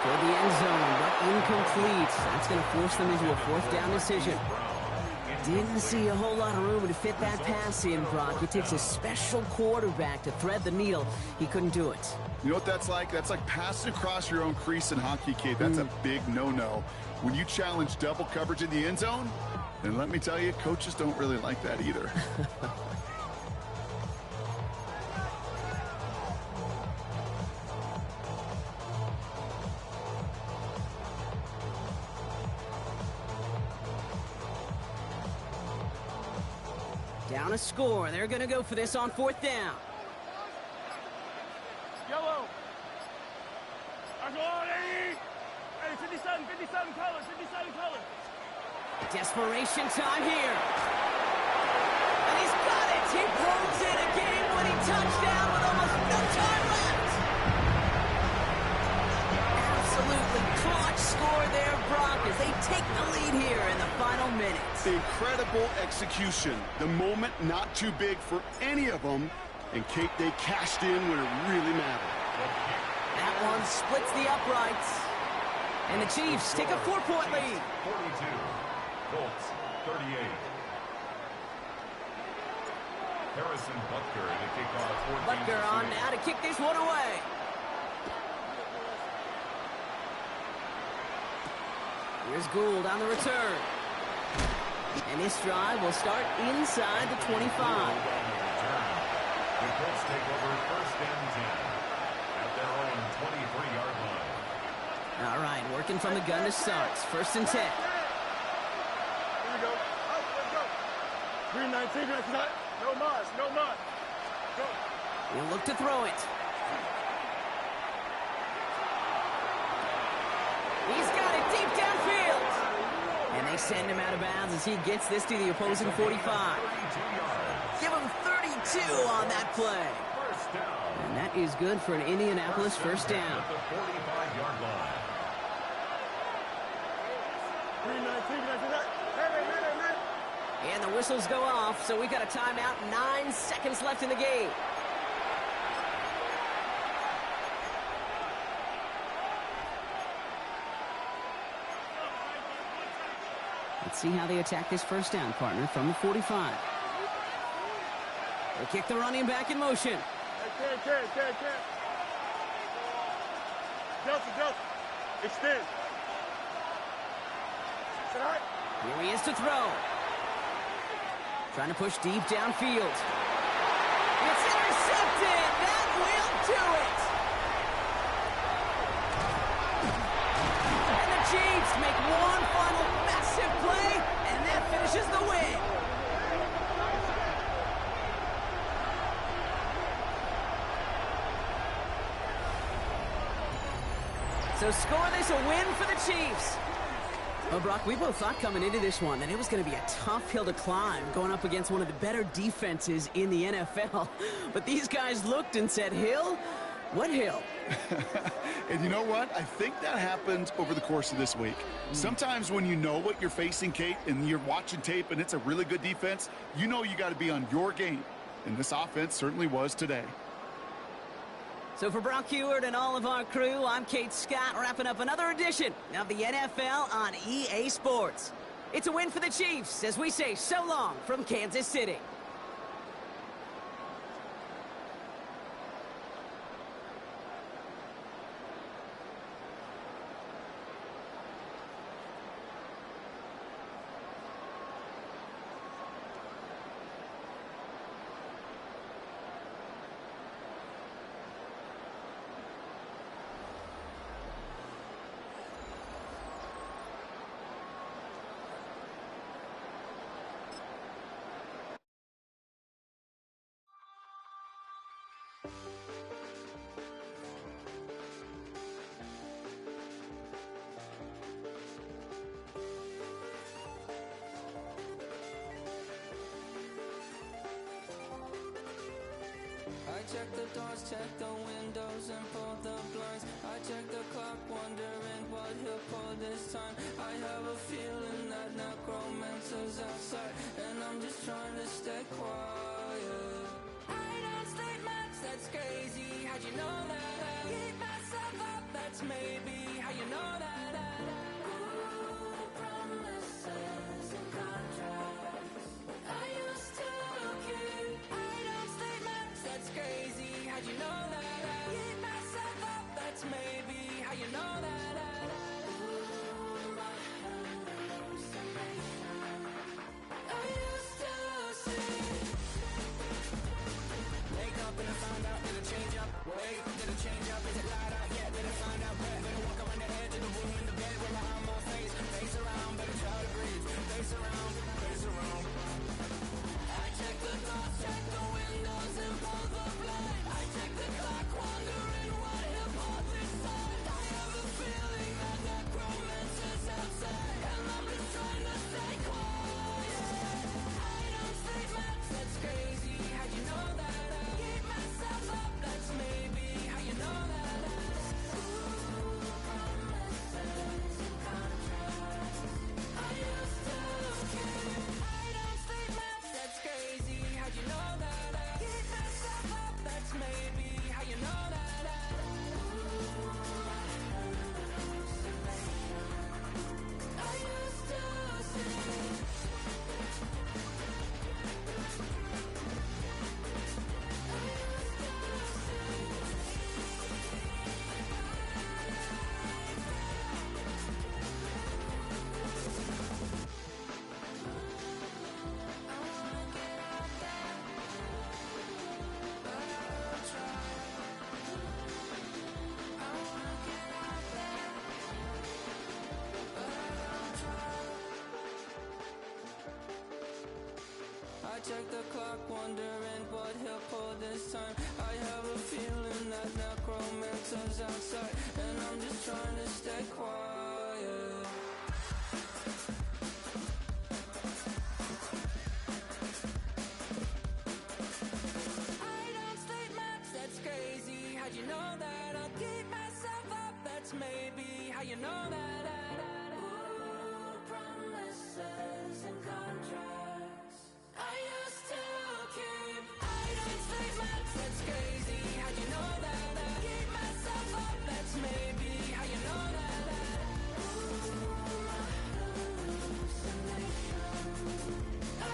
For the end zone, but incomplete. That's going to force them into a 4th down decision. Didn't see a whole lot of room to fit that pass in, Brock. It takes a special quarterback to thread the needle. He couldn't do it. You know what that's like? That's like passing across your own crease in hockey, Kate. That's a big no-no. When you challenge double coverage in the end zone, then let me tell you, coaches don't really like that either. Down a score. They're going to go for this on 4th down. Yellow. Hey, 57 color. Desperation time here. And he's got it. He pulls in a game-winning touchdown with almost no time left. Absolutely clutch score there, Brock, as they take the lead here in the final minutes. Incredible execution. The moment not too big for any of them. And Kate, they cashed in when it really mattered. That one splits the uprights. And the Chiefs take a 4-point lead. 42. Colts 38. Harrison Butker to kick off 14. Butker on now to kick this one away. Here's Gould on the return. And this drive will start inside the 25. The Colts take over first and 10 at their own 23-yard line. All right, working from the gun to start. First and 10. Here we go. Let's go. 319, that's not. No mas, no mas. Go. He'll look to throw it. He's got it deep downfield. And they send him out of bounds as he gets this to the opposing 45. Give him 32 on that play. First down. And that is good for an Indianapolis first down. At the 45-yard line. 319, that's not. Hey. And the whistles go off, so we got a timeout. 9 seconds left in the game. Let's see how they attack this first down, partner, from the 45. They kick the running back in motion. Can't. Delta. Extend. Sit high. Here he is to throw. Trying to push deep downfield. It's intercepted. That will do it. And the Chiefs make one final massive play, and that finishes the win. So score this a win for the Chiefs. Well, Brock, we both thought coming into this one that it was going to be a tough hill to climb going up against one of the better defenses in the NFL. But these guys looked and said, Hill? What hill? And you know what? I think that happened over the course of this week. Sometimes when you know what you're facing, Kate, and you're watching tape and it's a really good defense, you know you got to be on your game. And this offense certainly was today. So for Brock Heward and all of our crew, I'm Kate Scott, wrapping up another edition of the NFL on EA Sports. It's a win for the Chiefs as we say so long from Kansas City. I check the doors, check the windows, and pull the blinds. I check the clock, wondering what he'll pull this time. I have a feeling that necromancer's outside, and I'm just trying to stay quiet. I don't state maps, that's crazy. How'd you know that? I keep myself up, that's maybe how you know that. Ooh, promises and contracts. I used to keep. I don't state maps, that's crazy. How'd you know that? I keep myself up, that's maybe how you know that. Ooh, my hallucination. I used to see. Wake up and I find out, did it change up? Wait, did it change up? Is it light out? Yeah, did it find out? Better walk around the edge of the room in the bed with my arm on face. Face around, better try to breathe. Face around, face around. I check the doors, check the windows, and pull the blind. I check the clock, wondering what he'll pull this time. I have a feeling that necromancer's outside, and I'm just trying to stay quiet. I don't state maps, that's crazy. How'd you know that? I keep myself up, that's maybe how you know that. Ooh, promises and contracts. I used to keep. I don't state maps, that's crazy. How'd you know that? check the clock, wondering what he'll pull this time. I have a feeling that necromancer's outside, and I'm just trying to stay quiet. I don't state maps, that's crazy. How'd you know that? I'll keep myself up, that's maybe how you know that. Ooh, promises and contracts. I used to keep. I don't state maps, that's crazy. How'd you know that? Keep myself up, that's maybe how you know that. Ooh, my hallucination. I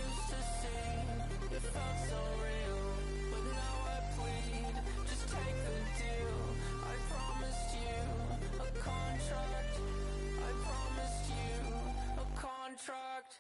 used to say. It felt so real, but now I plead, just take the deal. I promised you a contract. I promised you a contract.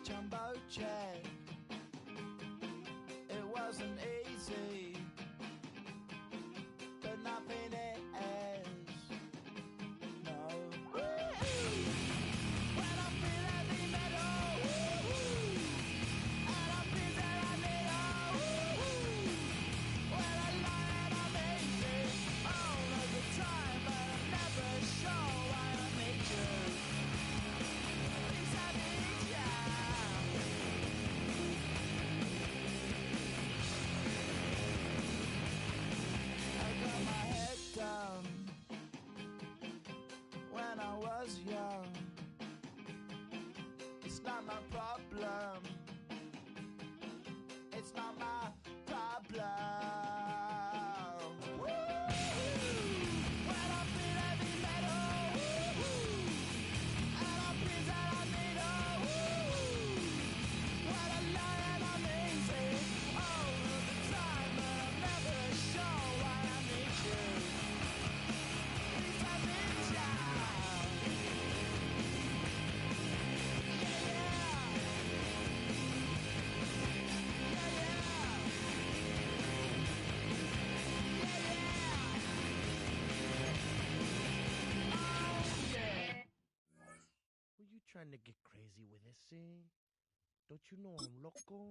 Jumbo jet. It wasn't easy, but nothing is. No. When I feel heavy metal, and I feel that I need when I lie and I'm easy all of the time, but I'm never sure why I need you. Please I need you. Down when I was young. It's not my problem. It's not my problem. When I feel heavy metal, and I feel that I need when I lie and I'm easy all of the time, but I'm never sure why I need you. Were you trying to get crazy with this thing? Don't you know I'm loco?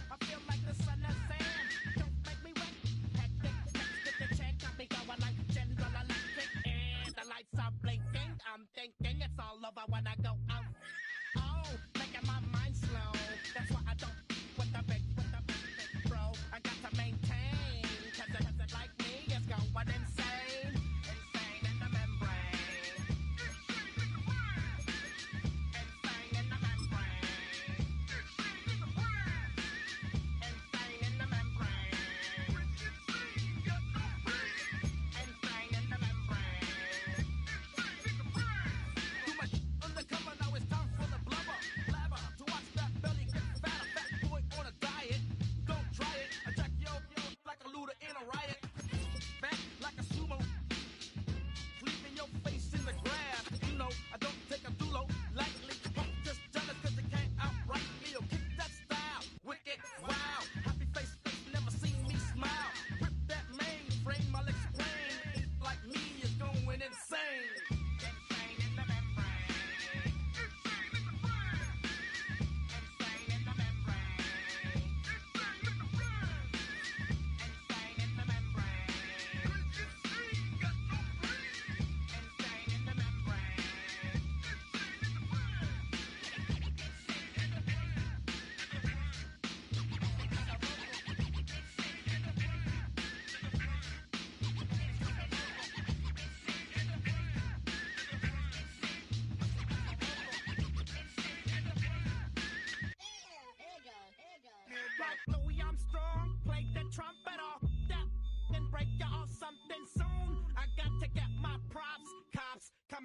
I feel like the son of Sam. Don't make me wet. Hectic,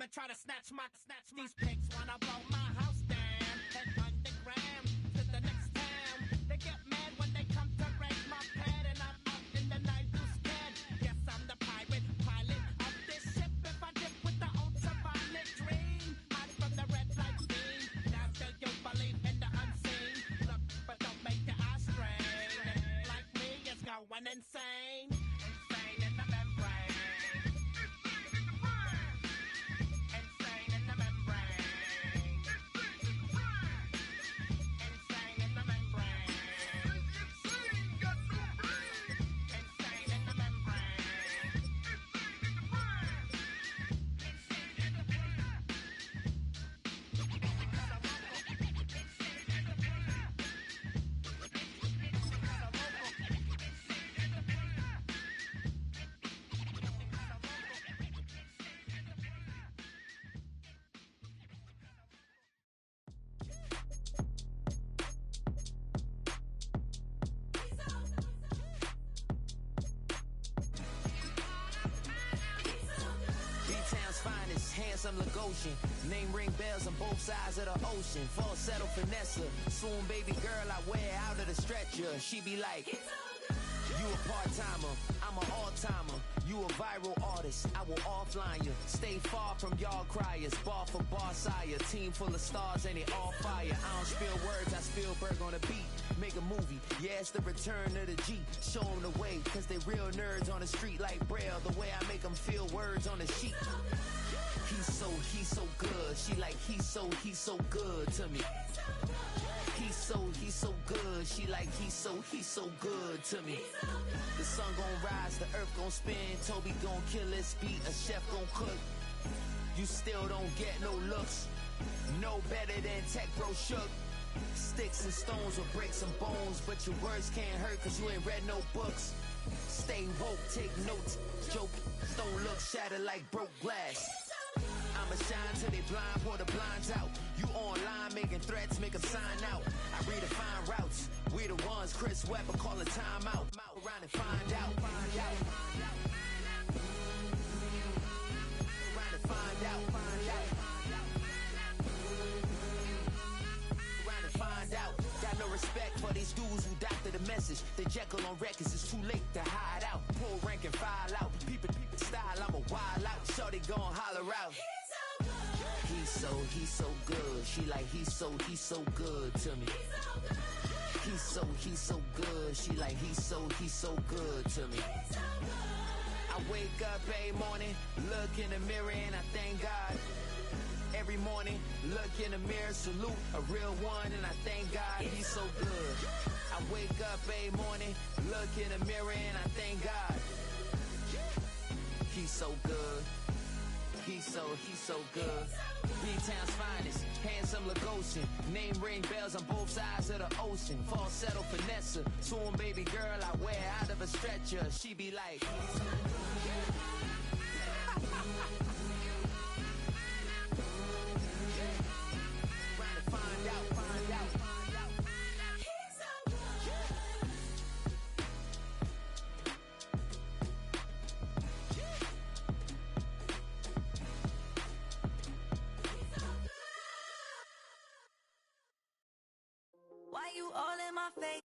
and try to snatch these pigs wanna blow my house down. Head underground to the next town. They get mad when they come to raid my pad, and I'm up in the night too scared. Yes, I'm the pirate pilot of this ship. If I dip with the ultraviolet dream, hide from the red light beam. Now do you believe in the unseen? Look, but don't make your eyes strain. Like me, it's going insane. Insane in the membrane. Insane in the membrane. Insane in the membrane. Insane in the membrane. B-Town's finest, handsome Lagosian. Name ring bells on both sides of the ocean. Falsetto finesse, swoon baby girl I wear out of the stretcher. She be like, you a part-timer, I'm an all-timer. You a viral artist, I will offline you. Stay far from y'all criers, bar for bar sire. Team full of stars and they all fire. I don't spill words, I Spielberg on the beat. Make a movie, yeah, it's the return of the G. Show them the way, cause they real nerds on the street like Braille. The way I make them feel words on the sheet. He's so good. She like, he's so good to me. He's so good. She like, he's so good to me. The sun gon' rise, the earth gon' spin. Toby gon' kill this beat, a chef gon' cook. You still don't get no looks. No better than Tech Bro Shook. Sticks and stones will break some bones, but your words can't hurt cause you ain't read no books. Stay woke, take notes, joke. Don't look shattered like broke glass. I'ma shine till they blind, pour the blinds out. You online making threats, make them sign out. I redefine routes. We the ones Chris Webber calling time out. Around and find out. Around and find out. Around and find out. Got no respect for these dudes who doctor the message. The Jekyll on records, it's too late to hide out. Pull rank and file out. People style, I'm a wild out. Shorty gon' holler out. He's so good. She like, he's so good to me. He's so good. She like, he's so good to me. I wake up every morning, look in the mirror and I thank God. Every morning, look in the mirror, salute a real one and I thank God. He's so good. I wake up every morning, look in the mirror and I thank God. He's so good. He's so good. B-Town's finest, handsome Lagosian. Name ring bells on both sides of the ocean. Falsetto finesse, swoon baby girl I wear out of a stretcher. She be like, trying to find out. Why you all in my face?